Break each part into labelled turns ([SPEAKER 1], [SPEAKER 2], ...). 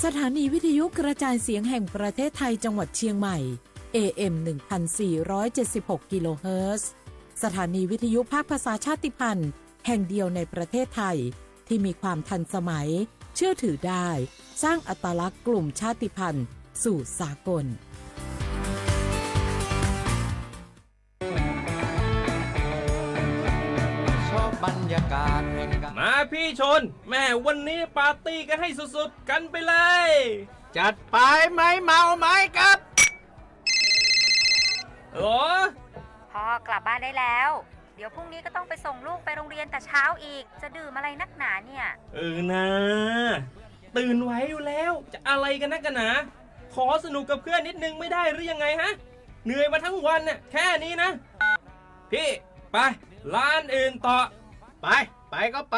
[SPEAKER 1] สถานีวิทยุกระจายเสียงแห่งประเทศไทยจังหวัดเชียงใหม่ AM 1476 กิโลเฮิรตซ์สถานีวิทยุภาคภาษาชาติพันธุ์แห่งเดียวในประเทศไทยที่มีความทันสมัยเชื่อถือได้สร้างอัตลักษณ์กลุ่มชาติพันธุ์สู่สากล
[SPEAKER 2] บรรยากาศมาพี่ชนแม่วันนี้ปาร์ตี้กันให้สุดๆกันไปเลยจัดไปไหมเมาไหมครับโอ้
[SPEAKER 3] พ่อกลับบ้านได้แล้วเดี๋ยวพรุ่งนี้ก็ต้องไปส่งลูกไปโรงเรียนแต่เช้าอีกจะดื่มอะไรนักหนาเนี่ย
[SPEAKER 2] นะตื่นไว้อยู่แล้วจะอะไรกันนักกันหนาขอสนุกกับเพื่อนนิดนึงไม่ได้หรือยังไงฮะเหนื่อยมาทั้งวันน่ะแค่นี้นะพี่ไปร้านอื่นต่อไปก็ไป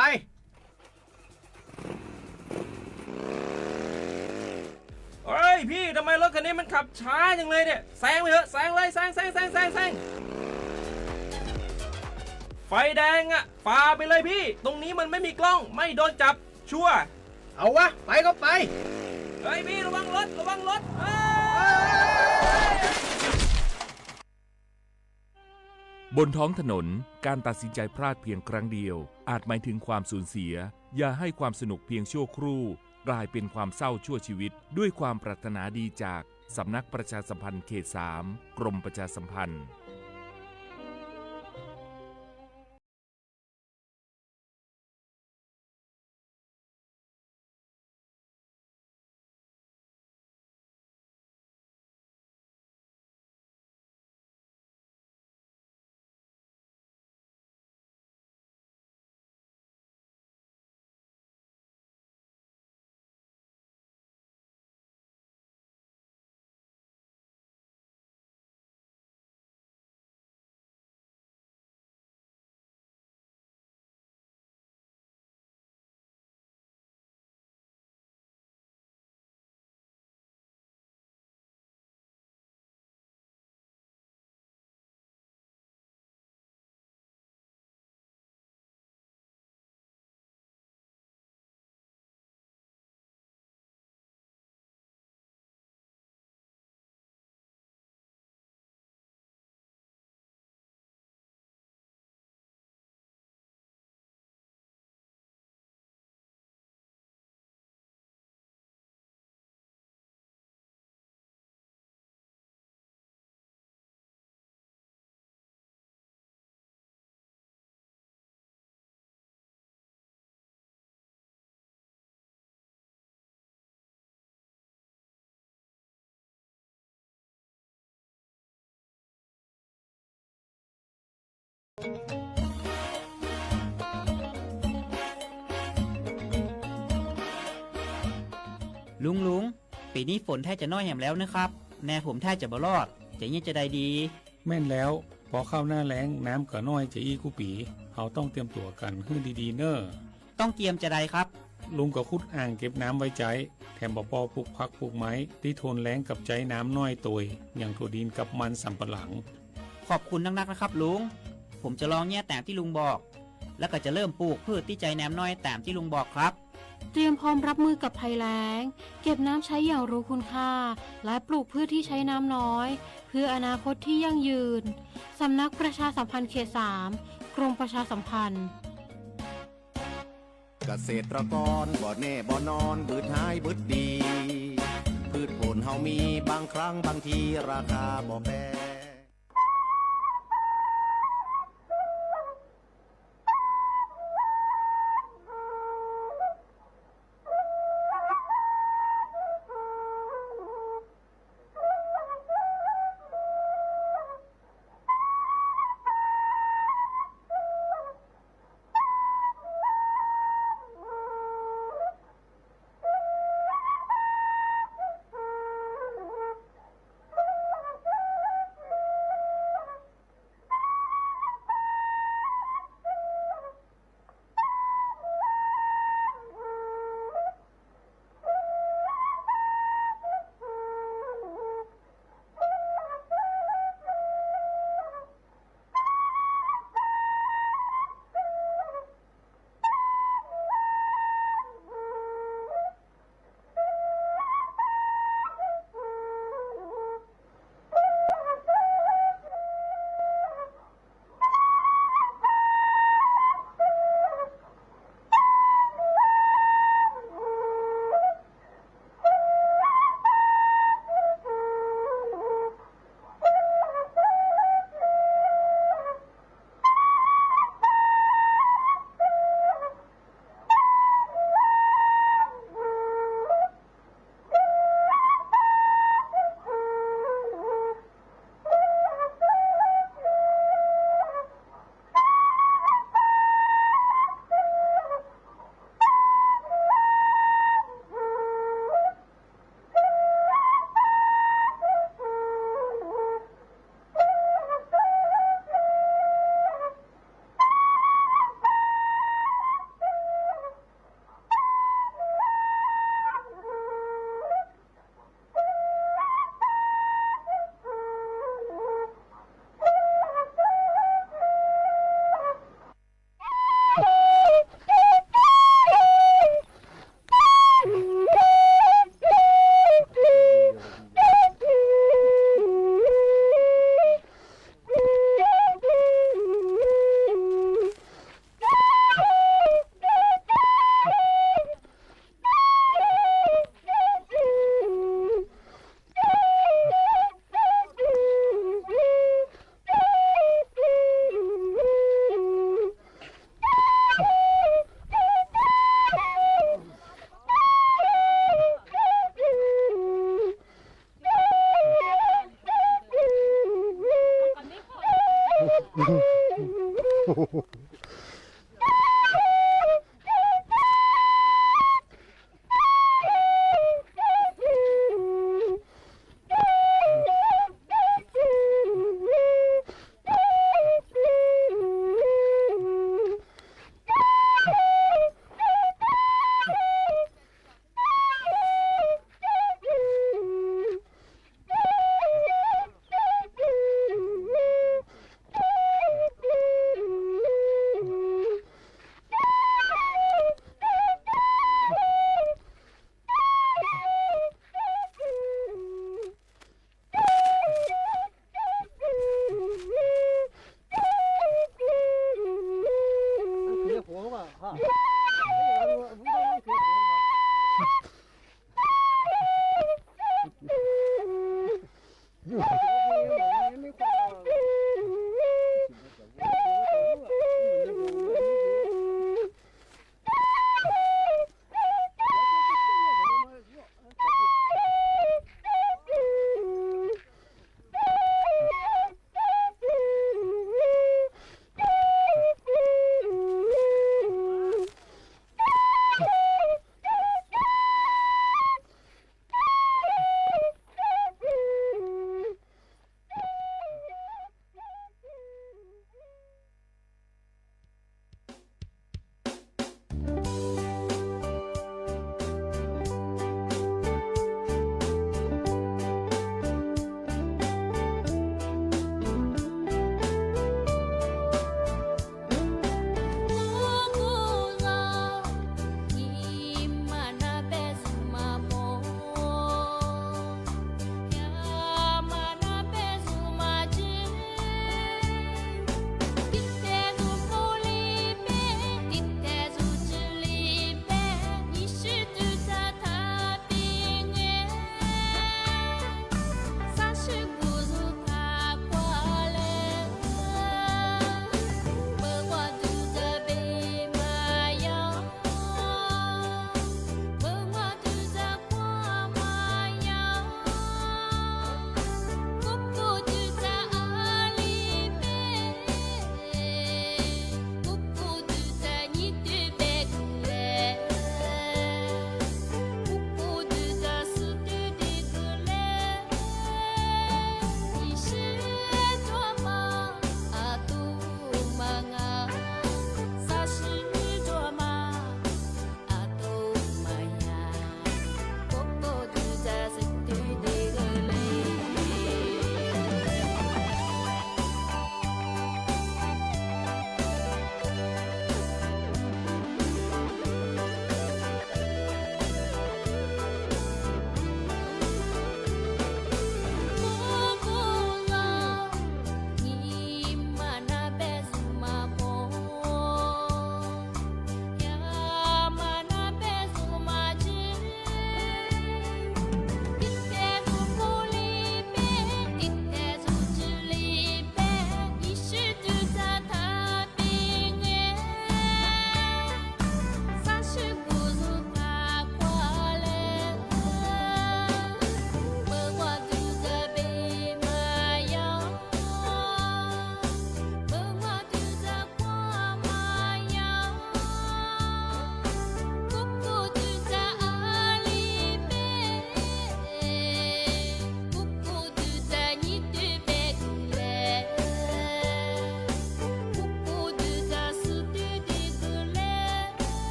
[SPEAKER 2] เฮ้ยพี่ทำไมรถคันนี้มันขับช้าจังเลยเนี่ยแซงไปเถอะแซงเลยแซงไฟแดงอ่ะฝ่าไปเลยพี่ตรงนี้มันไม่มีกล้องไม่โดนจับชัวร์เอาวะไปก็ไปเฮ้ยพี่ระวังรถ
[SPEAKER 4] บนท้องถนนการตัดสินใจพลาดเพียงครั้งเดียวอาจหมายถึงความสูญเสียอย่าให้ความสนุกเพียงชั่วครู่กลายเป็นความเศร้าชั่วชีวิตด้วยความปรารถนาดีจากสำนักประชาสัมพันธ์เขต 3 กรมประชาสัมพันธ์
[SPEAKER 5] ลุงปีนี้ฝนแทบจะน้อยแหมแล้วนะครับแน่ผมแทบจะบ่รอดจะยังจะได้ดี
[SPEAKER 6] แม่นแล้วพอเข้าหน้าแล้งน้ำก็น้อยจะอีกูปีเขาต้องเตรียมตัวกันให้ดีๆเนอ้อ
[SPEAKER 5] ต้องเตรียมจะได้ครับ
[SPEAKER 6] ลุงก็ขุดอ่างเก็บน้ำไว้ใจแถมบ่ปอปลูกผักปลูกไม้ที่ทนแล้งกับใจน้ำน้อยตัวอย่างถั่วดินกับมันสำปะหลัง
[SPEAKER 5] ขอบคุณนักๆนะครับลุงผมจะลองแย่แต้มที่ลุงบอกแล้วก็จะเริ่มปลูกพืชที่ใจน้ำน้อยแต้มที่ลุงบอกครับ
[SPEAKER 7] เตรียมพร้อมรับมือกับภัยแล้งเก็บน้ำใช้อย่างรู้คุณค่าและปลูกพืชที่ใช้น้ำน้อยเพื่ออนาคตที่ยั่งยืนสำนักประชาสัมพันธ์เขต 3 กรมประชาสัมพันธ์
[SPEAKER 8] เกษตรกรบ่แน่บ่นอนบืดหายบืดดีพืชผลเฮามีบางครั้งบางทีราคาบ่แพง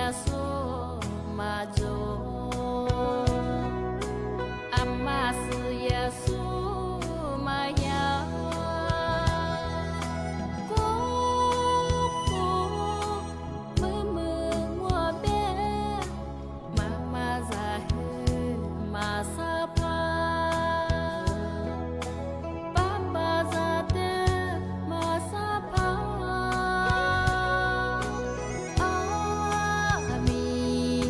[SPEAKER 9] Yesus maju Amas Yesus maya Cô mơ mơ mùa bé Mà già hư mà sa pa Papa già tê mà sa pa Ami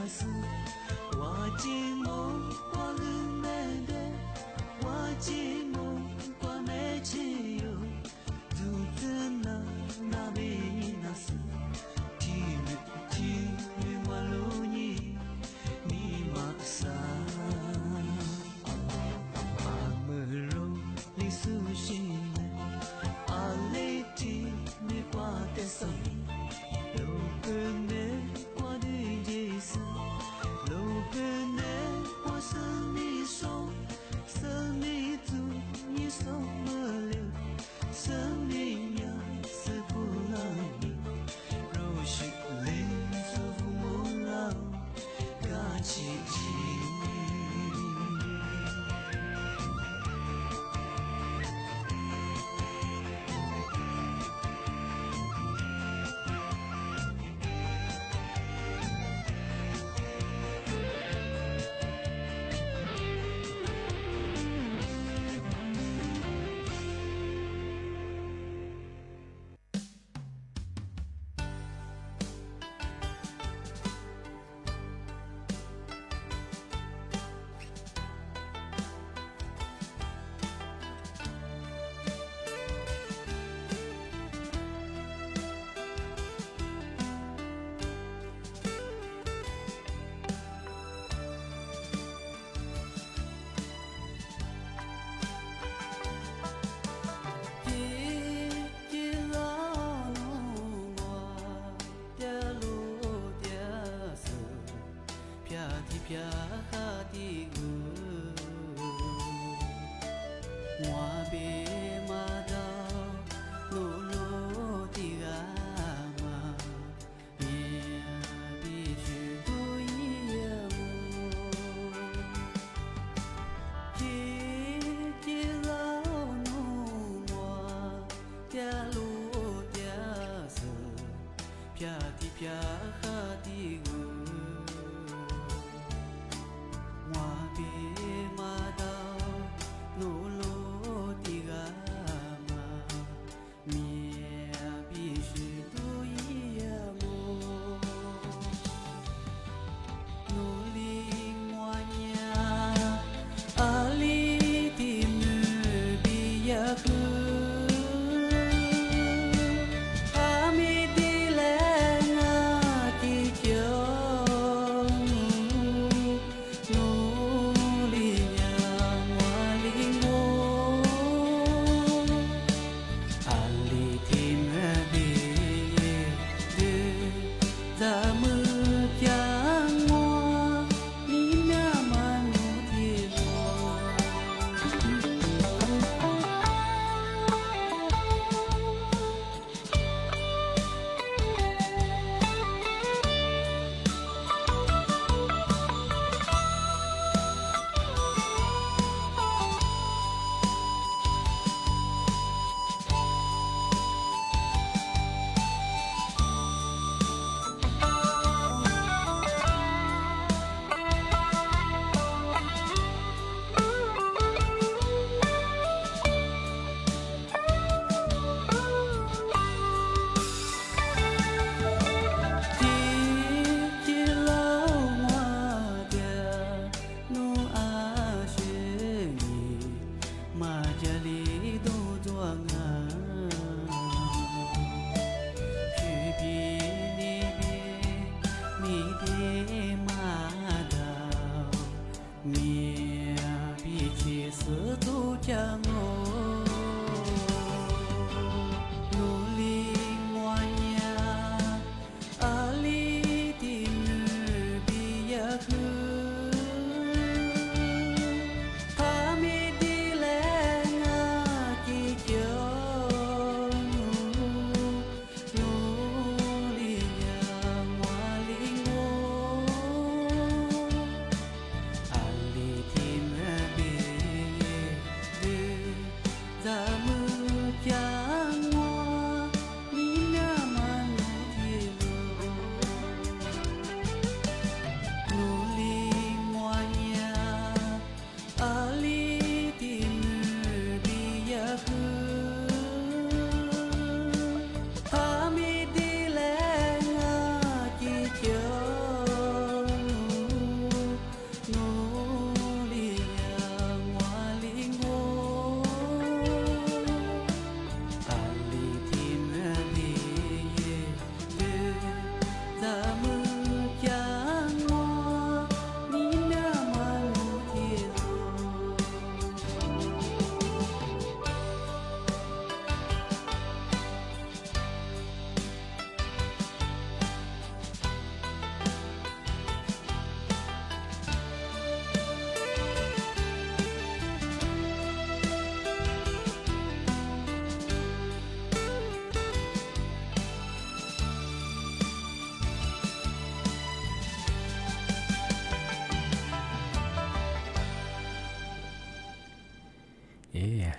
[SPEAKER 10] 是我寂寞我冷冷的我寂寞我没自由独自那边那是听我路你你马上阿门罗里苏西阿雷提你挂的手路边的我的夜色路边的我是你手是你足你手不留生命呀是不让你若是泪是父母老嘎起起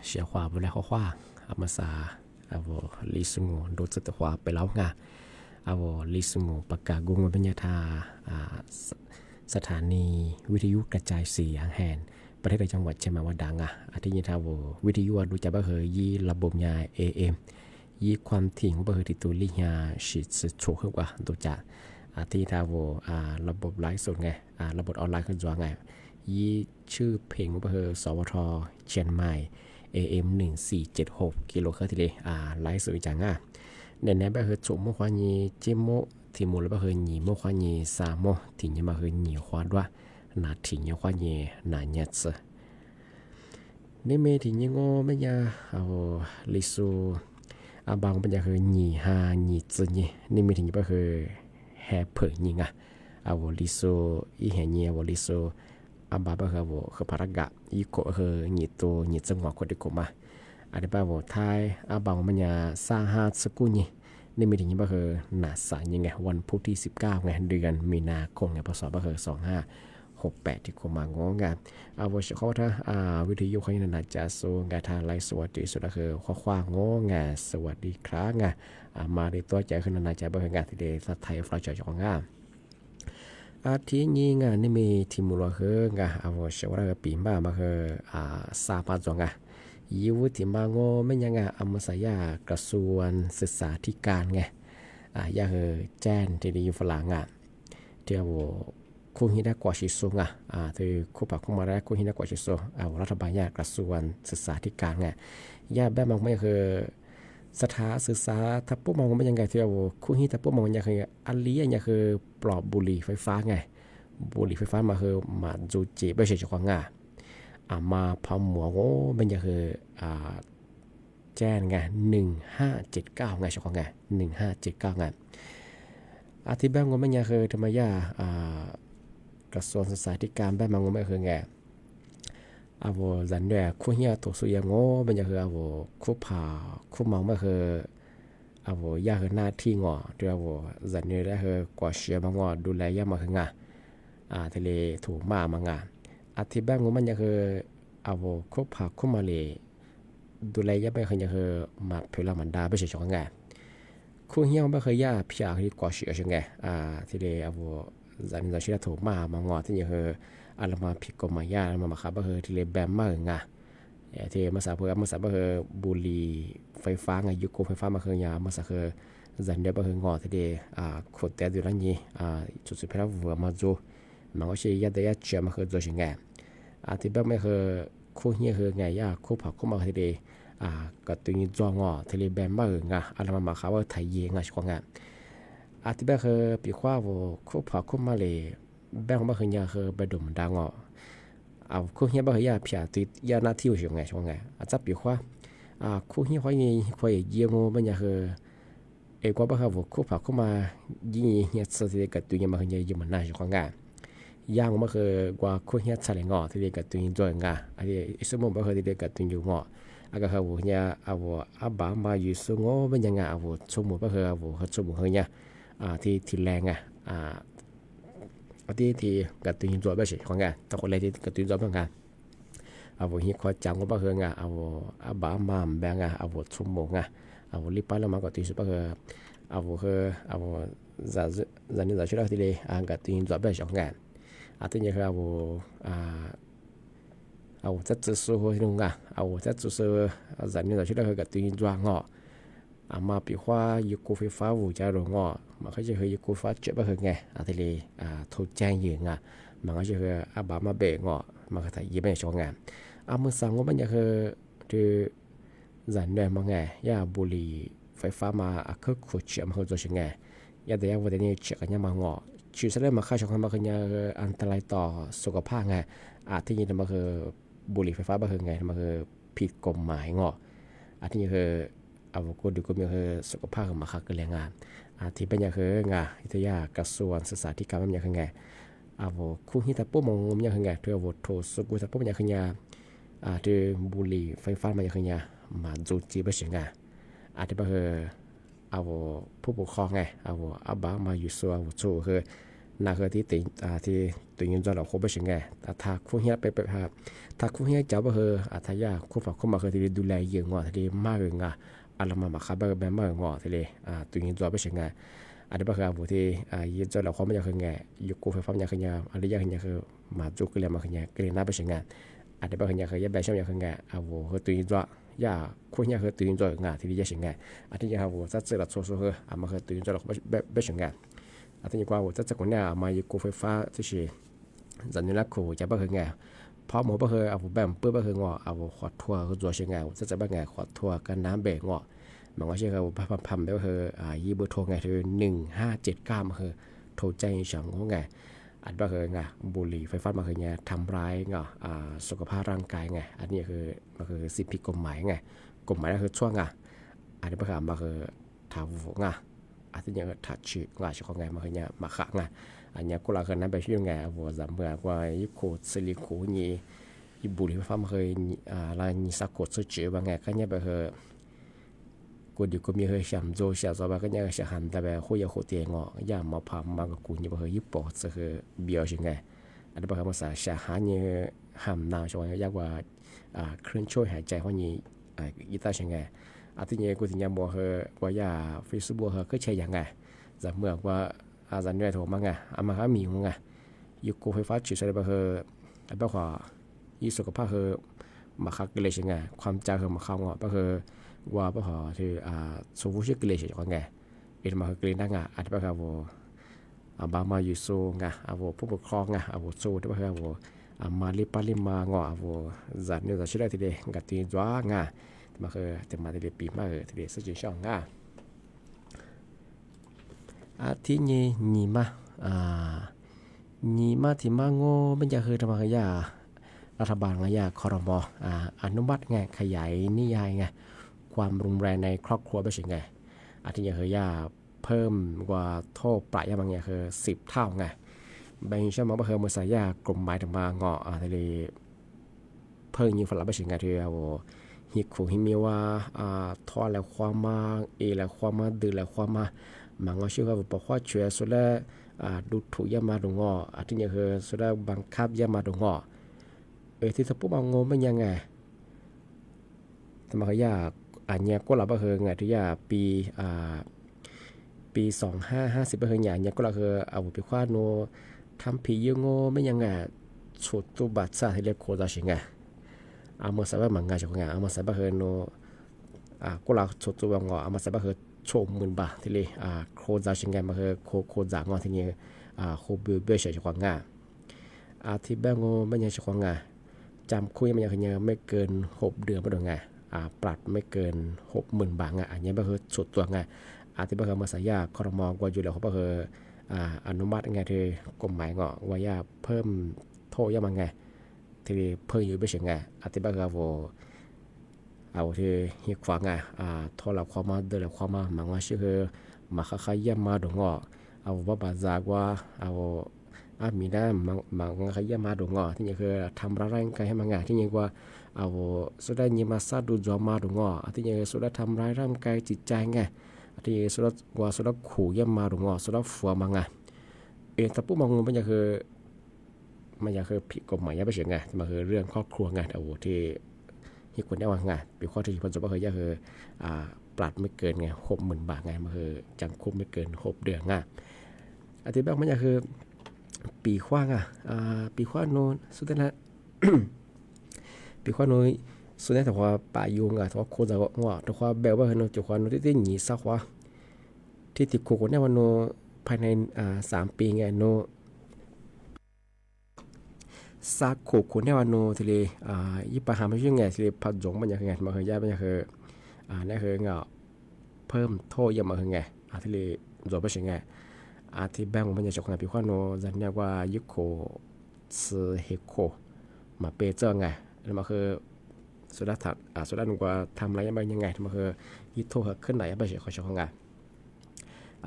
[SPEAKER 11] เสียขวาไปแล้วขวาอามาซาลิสงูโดดสตขวาไปแล้วไงลิสงูประกาศกงปัญญาธาสถานีวิทยุกระจายเสียงแห่งประเทศจังหวัดเชียงใหม่ว่าดังที่ยินทาววิทยุดูจะบ่เคยยีระบบยา AM ยีความถี่ของบ่เคยติดตัวลิยาสิสโชขึ้นกว่าตัวจะที่ทาวระบบไลฟ์สดไงระบบออนไลน์ขึ้นจอไงยีชื่อเพลงของบ่เคยสวทเชียงใหม่ AM 1476กิโลเฮิรตซ์ทีเลยไลฟ์สดจังเด่นๆบ่เคยจุ่มบ่ควายีจิโมที่มูลบ่เคยหนีบ่ควายีสามโมที่ยังบ่เคยหนีควาด้วยนาที่ยังควายีนาเนตส์นี่เมที่ยังโง่ไม่ยาลิซูบางปัญญาคือหนีหาหนีจีนี่เมที่ยังบ่เคยแฮเผยยิงลิซูอีแห่เนียลิซูบาบ่คือภารกะอีโกคือหนีตัวหนีจังหวะคนที่กมาอันนี้บ่ไทยบางปัญญาซาฮาสกุนี่นี่มีถึงยังบ่คือหนาสายยังไงวันพุธที่19ไงเดือนมีนาคมไงพศบ่คือ2568ที่คมางงานวชเขาถ้าวิทยุเขานี่น่าจะสูงทางไลฟ์สวัสดีสุดก็คือข้างงานสวัสดีครับงานมาในตัวใจขึ้นน่าจะบ่คืองานที่ได้สัตไทยฟลาจอยของงานที่นี้งานนี่มีทีมูลคืองานวชว่าปีบ้ามาคือซาปาจงยูที่มาโง่ไม่ยังมสายากระทรวงศึกษาธิการไงยาแจ้งที่ดีฝรั่งเที่ยวคู่ฮิดากว่าชิโซที่คู่ปากคู่มาได้คู่ฮิดากว่าชิโซรัฐบาลกระทรวงศึกษาธิการไงยาแบบมองไม่คือสถานศึกษาทับปุ๊บมองไม่ยังไงเที่ยวคู่ฮิทับปุ๊บมองยังคืออันนี้ยังคือปลอบบุหรี่ไฟฟ้าไงบุหรี่ไฟฟ้ามาคือมาจูจีไม่ใช่เจ้าของมาพาหมัวโง่มันจะคือแจ้งไง1579ไงเฉพาะไง1579ไงที่แบงก์มันจะคือธรรมยากระทรวงศึกษาธิการแบงก์มันไม่คือไงจันเนี่ยคู่เฮียตัวสุยโง่มันจะคือคู่ผ่าคู่เมาไม่คือยาคือหน้าที่งอด้วยจันเนี่ยได้คือกว่าเชียร์มางอดูแลยามาคืองทะเลถูกมามังที่บ้านมันยังคือคบผักคุมาเลยดูแลยังไม่เคยยังคือมาเพลามันดาไม่ใช่ช่องไงคู่เฮียไม่เคยย่าพี่อาที่ก่อเสียช่องไงที่เดียวจันจะชื่อถูกมางอที่ยังคือมาผิดกฎหมายย่ามาขับก็คือที่เลยแบมมากไงที่มาสาเพื่อมาสาคือบุหรี่ไฟฟ้าไงยุคไฟฟ้ามาคือยามาสาคือจันเดียวก็คืองอที่เดียวขดแต่ดูแลนี่จุดสุดเพลาวัวมาจูมันก็ใช้ยาเดียเชื่อมาคือตัวช่างไงที่แบบไม่คือคู่เฮียคือไงคู่ผักคู่มาทีเดียก็ตัวนี้จองทีเดียแบบมากไงมาเขาว่าไทยเองช่วงไงที่แบบคือปีกว่าคู่ผักคู่มาเลยแบบไม่คือยาคือไปดมดังคู่เฮียแบบคือยาพี่ติดยาหน้าที่ช่วงไงจับปีกว่าคู่เฮียเขาเนี่ยเขาเยี่ยมมันยาคือก็แบบคือคู่ผักคู่มายิ่งเฮียสุดที่กับตัวนี้มาคือยายิ่งมันน่าช่วงไงย่างมาคือกว่าคู่เฮียชาเลงที่เรียกกับตัวนี้ด้วยไงสมมติว่าที่เรียกกับตัวนี้ก็คือเนี่ยบามาอยู่สูงเป็นยังไงสมมติว่าคือสมมติเนี่ยที่แรงที่กับตัวนี้ด้วยไม่ใช่ของไงแต่คนแรกที่กับตัวนี้ด้วยเป็นไงเฮียขอจังว่าคือไงบามาแบงสมมติไงรีบไปแล้วมากับตัวนี้ก็คือจะนี่จะช่วยที่เลยกับตัวนี้ด้วยไม่ใช่ของไงที่นี่คือจะจุดสูงที่นู่นจะจุดสูงจันนี่เราชื่อคือกับตัวนี้ด้วยมาปีว่ายุคไฟฟ้าวูจะรู้มันก็จะคือยุคไฟฟ้าเจ็บไปคือไงที่เลยทุกแจ้งยืนมันก็จะคือบามาเบงมันก็ถ่ายยิ้มในช่วงงานมือสั่งว่ามันจะคือที่จันเนี่ยมันไงยาบุหรี่ไฟฟ้ามาคือขุดเชื่อมคือตัวช่างไงยาเดียววันนี้เชื่อกันยังมันชื่อแสดงมาค่าช่องมาคืออันตรายต่อสุขภาพไงที่นี่มันคือบุหรี่ไฟฟ้ามันคือไงมันคือผิดกฎหมายที่นี่คือก็ดูก็มีคือสุขภาพมาค่าเกินแรงงานที่เป็นอย่างคืองานวิทยากระทรวงศึกษาธิการมันอย่างคือไงคู่ฮิตาปุ๊บมองมันอย่างคือไงเธอโทรสุกุตาปุ๊บมันอย่างคือไงที่บุหรี่ไฟฟ้ามันอย่างคือไงมาจูจีไปเสียงไงที่มันคือผู้ปกครองไงบามาอยู่ส่วนจูคือ นาคือที่ที่ตัวยินจอเราโคบเป็นไงแต่ถ้าคู่เฮียไปครับถ้าคู่เฮียเจ้าบ่เฮออาทยาคู่ฝักคู่มาคือที่ดูแลเยอะงอที่มากเลยงะอะไรมาครับแบบมากงอที่ตัวยินจอเป็นไงอันนี้บ่คือผู้ที่ยินจอเราโคไม่อยากคือไงยุกูไฟฟ้าอยากคือไงอะไรอยากคือไงคือมาจุกเลยมาคือไงก็เลยน่าเป็นไงอันนี้บ่คือไงคือแบบช่างอยากคือไงคือตัวยินจอยาคู่เฮียคือตัวยินจองะที่ดีจะไงอันที่ยังซัดเสือโซคือมาคือตัวยินจอเราเป็นไงอันที่กว่าว่าจะคนเนี่ยมาอยู่กูไฟฟ้าที่ชีจันนี่ละกูจะบ่เคยไงพอหมอบ่เคยแบบเปื้อบ่เคยงอขอทั่วคือตัวเชียงไงจะบ่ไงขอทั่วกันน้ำเบงอมันก็เชื่อว่าพัมได้ว่ายี่เบอร์โทรไงคือ1579มาคือโทรแจ้งฉันงไงอันบ่เคยไงบุหรี่ไฟฟ้ามาเคยไงทำร้ายไงสุขภาพร่างกายไงอันนี้คือมันคือสิ่งผิดกฎหมายไงกฎหมายก็คือช่วงไงอันนี้บ่เคยมาคือทำไงอาทิตย์ยังถัดชื่องาชของไงมาคือเนี่ยมาขะไงอันนี้กูลาคนนั้นไปชื่อไงวัวจำเมื่อว่ายุคสิริโคนี่ยุบุรีฟ้ามาเคยลายนิสักกดสุดเจ๋อบางไงก็เนี่ยไปคือกูอยู่ก็มีเคยชำโจเสียสบายก็เนี่ยเสียหันแต่แบบคุยกับเตียงอย่ามาพามมากับกูนี่ไปคือยุปอจะคือเบียวใช่ไงอันนี้ไปคือภาษาเสียหันเนี่ยห้ามนาวช่วยยากว่าเครื่องช่วยหายใจเพราะนี่กีตาร์ใช่ไงอาทิตย์นี้กูถึงยังบอกเฮอว่าอย่าฟิสบัวเฮอก็ใช่ยังไงจำเมื่อว่าอาจารย์เนี่ยโทรมาไงอามาหามีมั้งไงยุคไฟฟ้าจุดใส่ไปเฮอแบบว่ายี่สุขภาพเฮอมาคักเลยใช่ไงความจำเฮอมาเข้าเงาะไปเฮอว่าไปหอที่สมบูรณ์ชื่อเลยใช่ไงเอ็นมาเฮอเกลียนได้ไงอาจจะไปครับว่าบางมาอยู่โซ่ไงผู้ปกครองไงโซ่ที่ไปครับว่ามาลิปาลิมาเงาะจัดเนี่ยจะชื่อได้ทีเดียวกับตีนจ้าไงมาคือแต่มาที่ปีมาที่เด็กสุดช่องง่าที่นี่มานี่มาที่มาโง่ไม่จะคือทำมาขยารัฐบาลขยาคอรมอนุมัติไงขยายนิยายไงความรุนแรงในครอบครัวไปสิไงที่จะคือยาเพิ่มกว่าโทษปรับยาบางอย่างคือ10 เท่าไงบางช่วงมาคือมือสายยากลุ่มหมายถึงมาเงาะที่เพิ่มยิงฝรั่งไปสิไงที่เอาฮิคุฮิมิว่าทอแล้วความมาแล้วความมาดื้อแล้วความมามันก็ชื่อว่าบอกว่าช่วยสุดแล้วดูถูกยามาดงที่นี่คือสุดแล้วบังคับยามาดงที่ถ้าปุ๊บเอางงไม่ยังไงแต่มันก็ยากอันเนี้ยก็เราคือไงที่ยาปี2550คืออย่างเนี้ยก็เราคือเอาไปคว้าโนทำผียังงไม่ยังไงชุดตัวบัตรซาที่เรียกโคดาชิงไงอามาสับมังงาจากงานอามาสับเฮโนก็เราชดตัวงออามาสับเฮโชม10,000 บาทที่เลยโคจาชิงไงมาเฮโคจางอที่นี่โคเบื่อเฉยจากงานที่แบงโงไม่ยังจากงานจำคุยมันยังไม่เกิน6 เดือนไม่โดนไงปรับไม่เกิน60,000 บาทไงอันนี้มาเฮชดตัวไงที่มาเฮมาสายาคอรมอกว่าอยู่แล้วเขามาเฮอนุมัติไงที่กฎหมายงอว่ายาเพิ่มโทษยังไงที่เพิ่งอยู่ไปเฉยไงที่บ้านเราเอาที่ฮิควางไงทอเราความมาเดินเราความมามันว่าชื่อมาค่ายย่ำมาดงเอาว่าบาจากว่าเอามีได้มันค่ายย่ำมาดงที่นี่คือทำร้ายร่างกายให้มันไงที่นี่ว่าเอาสุดท้ายนี่มาซาดูจอมาดงที่นี่สุดท้ายทำร้ายร่างกายจิตใจไงที่สุดท้ายว่าสุดท้ายขู่ย่ำมาดงสุดท้ายฝัวมันไงแต่ปุ๊บมันเป็นอย่างคือมันยังคือผิดกฎหมายยังไม่เฉยไงมันคือเรื่องครอบครัวไงที่ที่คนได้ว่าไงเป็นข้อที่ผลสุดก็คือยังคือปรับไม่เกินไง60,000 บาทไงมันคือจำคุกไม่เกิน6 เดือนไงอธิบายมันยังคือปีขว้างปีขว้างโน้นสุดท้าย ปีขว้างโน้นสุดท้ายแต่ว่าป่ายุงแต่ว่าโคจะว่าแต่ว่าแบบว่าโน้นจุกว่าโน้นที่หนีสักว่าที่ติดคุกเนี่ยวันโน้นภายใน3 ปีไงโน้สักโคคนเนี่ยวันโนทะเลยี่ปัญหาไม่ใช่ไงทะเลพัดจงมันยังไงมันคือยามันยังคือนี่คือเงาเพิ่มโทษยังมันคือไงทะเลจบไปใช่ไงที่แบงก์มันยังจบงานปีขวานโนจันเนี่ยว่ายุคโคสือเฮโคมาเปเจอร์ไงแล้วมันคือสุดท้ายสุดท้ายนึกว่าทำอะไรยังไงมันคือยี่โทษขึ้นไหนไปเฉยเขาจบงาน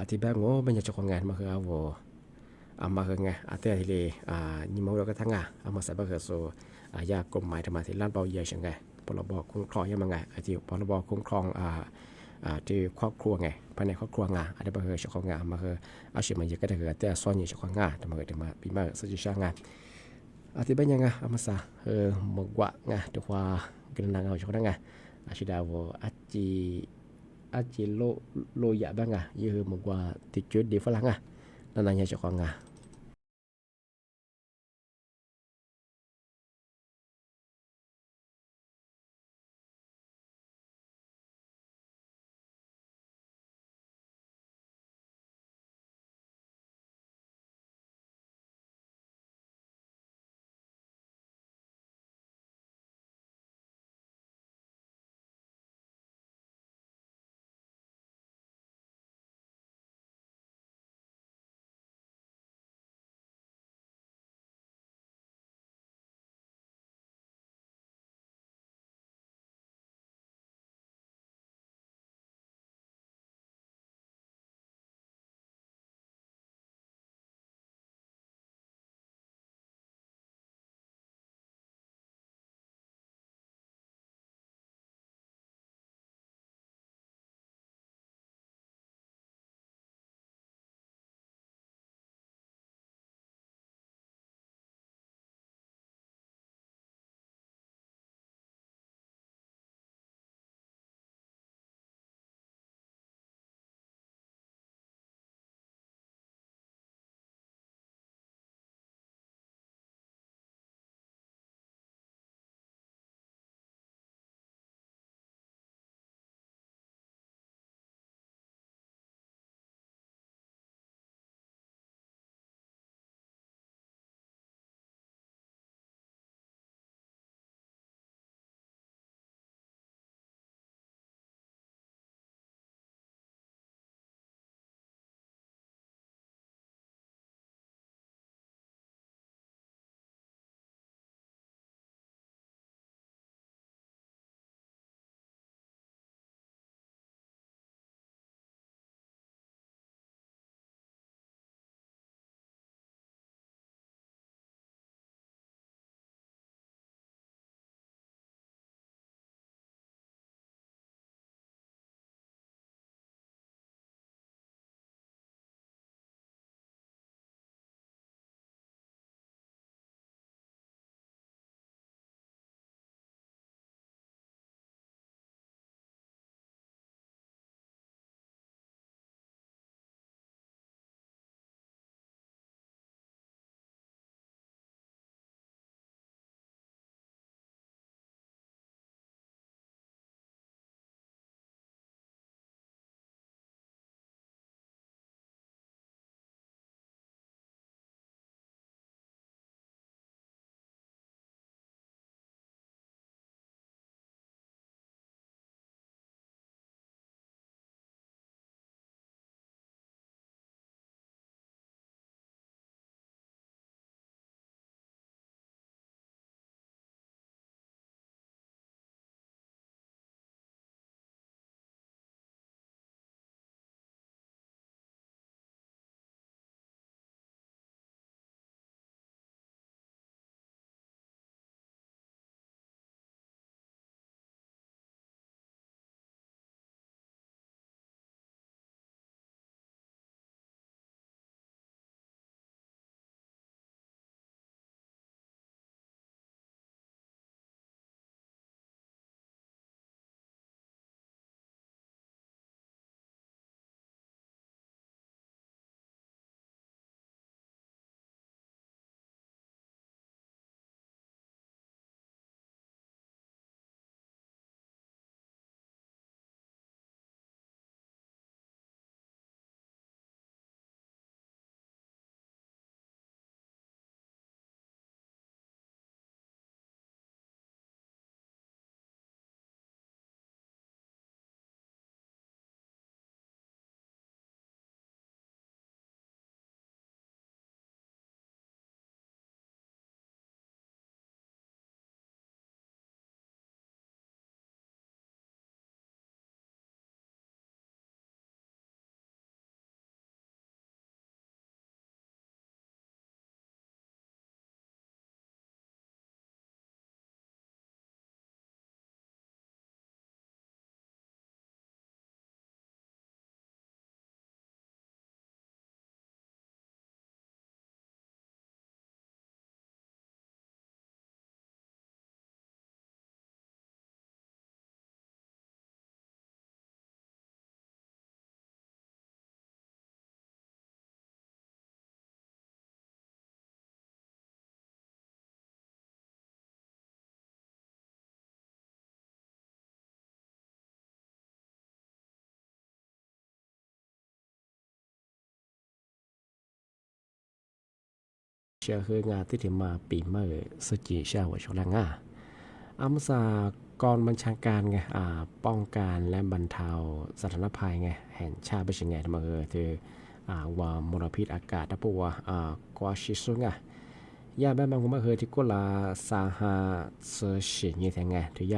[SPEAKER 11] ที่แบงก์มันยังจบงานมันคือเอามาคือไงที่เลยนี่มองเราก็ทั้งเอามาใส่บังคับโซยากฎหมายธรรมะที่ล้านเบาเยี่ยงไงพรบคุ้มครองยังไงที่พรบคุ้มครอง ที่ครอบครัวไงภายในครอบครัวงาada bah syakong ngah mah asyik manja kada kata sonya syakong ngah tama de ma pi ma sa ngah ati banya ngah amasa mogwa ngah de kwa gena ngah syakong ngah asyida wo aci lo ya banga ye mogwa tikut di falang ngah nananya syakong ngah เชื่อคืองานที่ถึงมาปีเมื่อสจีเช่าชลังอามุสากรบัญชาการไงป้องกันและบรรเทาสาธารณภัยไงแห่งชาติเป็นยังไงมาคือว่ามลพิษอากาศนะพวกว่ากว่าชิซุงยาแบบบางคนมาที่กุลาสาหาเสือฉีดยี่แทงไงถือย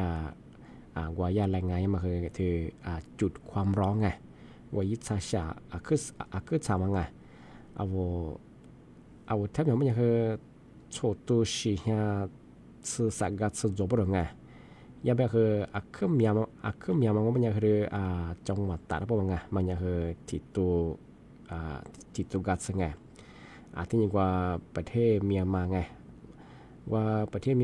[SPEAKER 11] ว่ายาแรงไงมาคือจุดความร้อนไงว่ายิสาชาคือสามังไงเอาแทบอย่างไม่คือโชตุชิฮาสื่อสักกัดสื่อจบหรือไงยาแบบคือคือมีมันมันยังคือจังหวัดตากพวกไงมันยังคือติดตัวกัดไงที่ยิ่งกว่าประเทศเมียนมาไงว่าประเทศเ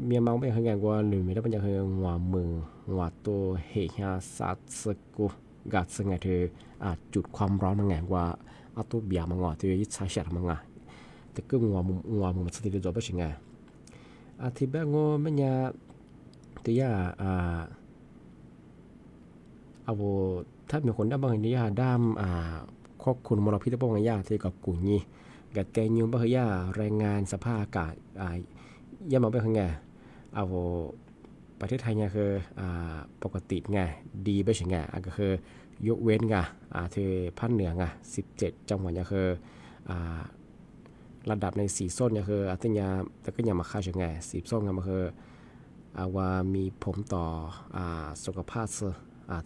[SPEAKER 11] มียนมาไม่เคยไงว่าหรือไม่ได้เป็นยังคือหัวมือหัวตัวเฮียสัตสกุกัดไงคือจุดความร้อนมันไงว่าตัวเบียมันงอที่ยึดสายเชือกมันไงแต่ก็หัวมือมันสติดตัวไปใช่ไงที่แบบงอไม่ยาที่ยาเอาถ้ามีคนได้บางทียาด้ามควบคุมมลพิษพวกนี้ยาที่กับกุญญีกัดแกงยูบะเฮียแรงงานสภาพอากาศย่ามาเป็นไงเอาประเทศไทยเนี่ยคือปกติไงดีไปใช่ไงก็คือยกเว้นไงที่ภาคเหนือไง17จังหวัดเนี่ยคือระดับใน4โซนเนี่ยคืออัตยาแต่ก็ยังมาค่าใช่ไง10โซนไงมันคือว่ามีผมต่อสุขภาพ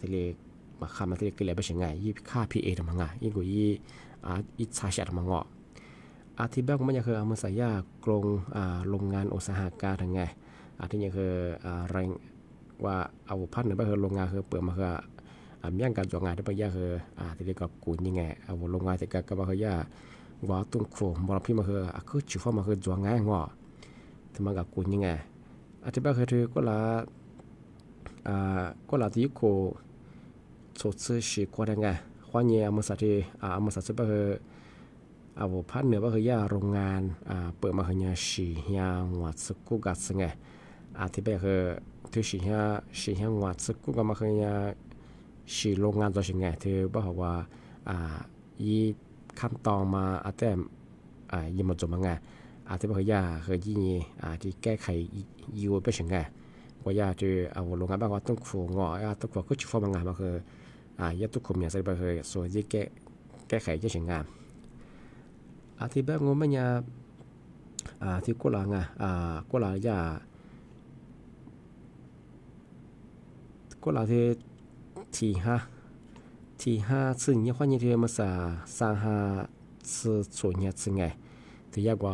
[SPEAKER 11] ที่เรียกมาคำมาที่เรียกเกลือไปใช่ไงยี่ค่า PA ทำมังไงยิ่งกว่ายี่อิชาเชตทำมังอ่ะที่แบบมันยังคือมือสายยากรงโรงงานอุตสาหกรรมทางไงที่ยังคือแรงว่าเอาพันหนึ่งไปคือโรงงานคือเปิดมาคือมีการจ่องานที่ไปยาคือที่เรียกกับกูนยังไงเอาโรงงานที่กับมาคือยาว่าตุ้งโขมบอลพี่มาคือจุดฟ้ามาคือจ่องานงอที่มากับกูนยังไงที่แบบคือก็ลาที่โคสดชื่อชีกว่าได้ไงควายเนี่ยมือสัตย์มือสัตย์แบบคือเอาพันเหนือแบบคือยาโรงงานเปิดมาคือยาชียาวัดสกุกัดไงที่แบบคือที่ชียาวัดสกุกัดมาคือยาชีโรงงานตัวชิงไงที่บอกว่ายี่ขั้นตอนมาแต่ยี่มาจบมาไงที่แบบคือยาคือยี่ที่แก้ไขยูไปชิงไงว่ายาที่เอาโรงงานบ้านว่าต้องฝูงอต้องฝูงก็ชุดฟอร์มงานมาคือยาตุกขุมอย่างใส่ไปคือส่วนที่แก้ไขจะชิงงานที่แบบงงไม่ยาที่กุหลาบกุหลาบยากุหลาบที่ห้าซึ่งยี่ห้อนี้ที่มาสร้างหาส่วนเนี่ยซึ่งไงที่ยากกว่า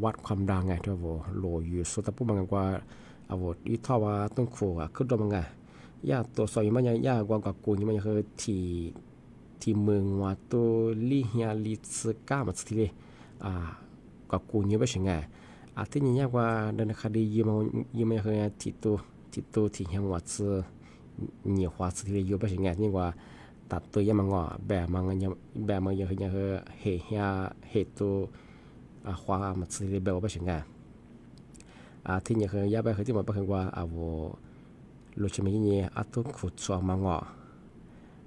[SPEAKER 11] วัดความดังไงที่ว่าโลอยู่สุดท้ายปุ๊บมันกว่าอีท่าว่าต้องโขขึ้นตัวมันไงยาตัวซอยมันยากกว่ากับกูนี่มันคือที่เมืองว่าตัวลิฮยาลิสก้ามันสิเลยกับกูนี่ไปใช่ไงที่นี่ยากกว่าเดินคดียี่มันคือที่ตัวที่ยังว่าซื้อเหนียวว่าสิเลยอยู่ไปใช่ไงนี่ว่าตัดตัวยังมันงอแบบมันยังคือเหตุตัวความมันสิเลยแบบไปใช่ไงที่นี่คือยาไปคือที่มันเป็นว่าลูกชายนี่ตุ้งขุดชัวมังอ่ะ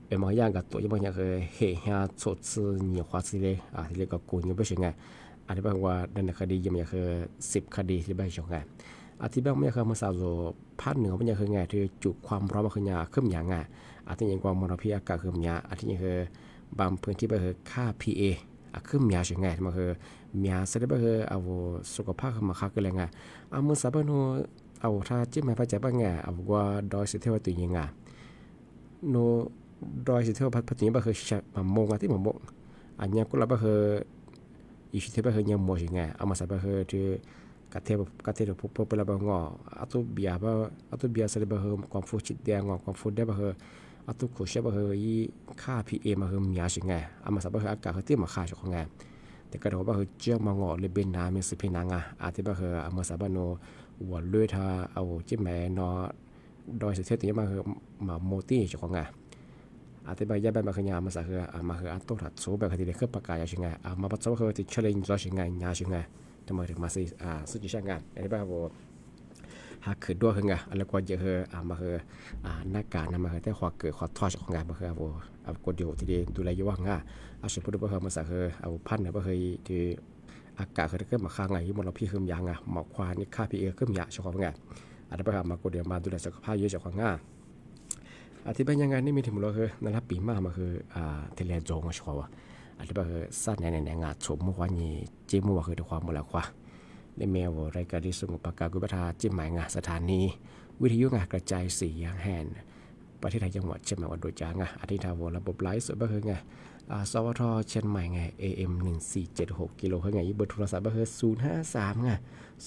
[SPEAKER 11] เป็นมันย่างกับตัวยังมันยังคือเฮียสดซื่อเหนียวควาสิเลยที่เรียกกับกูยังไม่ใช่ไงที่บอกว่าในคดียังมันคือ10คดีที่ไม่ใช่ไงที่บอกไม่คือมันสาวภาคเหนือมันยังคือไงที่จุดความร้อนมันคือเนี่ยขึ้นอย่างไงที่ยังกว่ามลพิษอากาศคือเนี่ยที่ยังคือบางพื้นที่ไปคือค่า PA ขึ้นมีใช่ไงมันคือมีเสร็จไปคือสุขภาพคือมาค่ากันเลยไงเมื่อสัปดาห์นู้ถ้าจิ้มมาปัจจัยบางไงว่าดอยสุเทพตัวยังไงโนดอยสุเทพพัฒน์ก็คือมันมองที่มันมองอันนี้ก็เราก็คืออีสุเทพก็คือยังมองยังไงมาสัปดาห์คือที่กระเทยพวกเราบางงอตัวเบียร์เสร็จไปคือความฟูจิตแดงความฟูได้ไปคือตัวขุดเชื่อไปคือยี่ค่า PA มาคือมีใช่ไงมาสัปดาห์คืออากาศคือที่มาค่าใช่ไงแต่ก็เราก็คือเจ้ามางอเลยเป็นน้ำมีสิพินังที่ก็คือมาสัปดาห์โนวัวเลือดถ้าจิ้มแม่นอดอยสุเทพตัวนี้มาคือมาโมตี้เจ้าของไงที่ไปย้ายไปมาคือยามาสักคือมาคือตัวถัดสูบแบบที่เด็กขึ้นปากกาอย่างไงมาปัจจุบันคือที่เชลล์จะยังไงยายังไงทำไมถึงมาสุจิช่างงานที่ไปว่าหากขึ้นด้วยคือไงแล้วก็จะคือมาคือหน้ากากมาคือแต่ความเกิดความทอดของงานมาคือกดอยู่ที่ดูแลอยู่ว่างอ่ะสิ่งพูดว่าคือมาสักคือพันเนี่ยก็คือที่ อากาศคือก็มาค้างไงที่มันเราพี่ขึ้นยางอ่ะหมอกควานนี่ค่าพีเอขึ้นยาเฉพาะไงอาจจะไปหามากูเดียวมาดูแลสุขภาพเยอะจากความง่ายอธิบายยังไงนี่มีถึงเราคือนั่นละปีมาคือเทเลโจงเฉพาะอธิบายคือสั้นในงานชมมื่อวานนี้จิ้มมื่อวานคือด้วยความมูลค่าในแมวรายการที่สงบปากกากุบทาจิ้มหมายงานสถานีวิทยุงานกระจายเสียงแห่งประเทศไทยจังหวัดเชียงใหม่วันโดยจางอธิทาวระบบไลฟ์สดบ้าคือไงสวทเชียงใหม่ไง AM 1476กิโลเฮิรตซ์ไงเบอร์โทรศัพท์บ้าคือ053ไง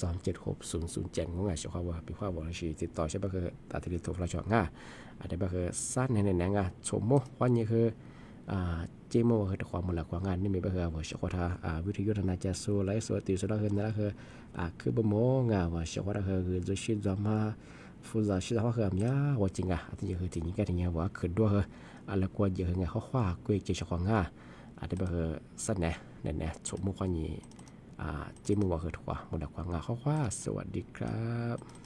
[SPEAKER 11] 276 007ไงเฉพาะว่าเป็นข้อบอกชีติดต่อใช่บ้าคือตัดทีโทรศัพท์ง่ายอาจจะบ้าคือสั้นในไงชมโมวันนี้คือเจโมคือความมูลค่างานนี่มีบ้าคือว่าเฉพาะทาวิทยุนาจาสูไลฟ์สดติวสุดาคือนั่นคือบ่โมงาว่าเฉพาะคือจะชิดมาฟูซาชิดว่าคือเนี่ยว่าจริงที่คือที่นี่ก็ที่เนี่ยว่าคือด้วยอะไรกว่าเยอะไงเขาคว้ากุยเจเฉพาะงาอาจจะแบบสั้นเนี่ยสมมุติว่านี่จิมว่าคือถูกว่ามูลค่างาเขาคว้าสวัสดีครับ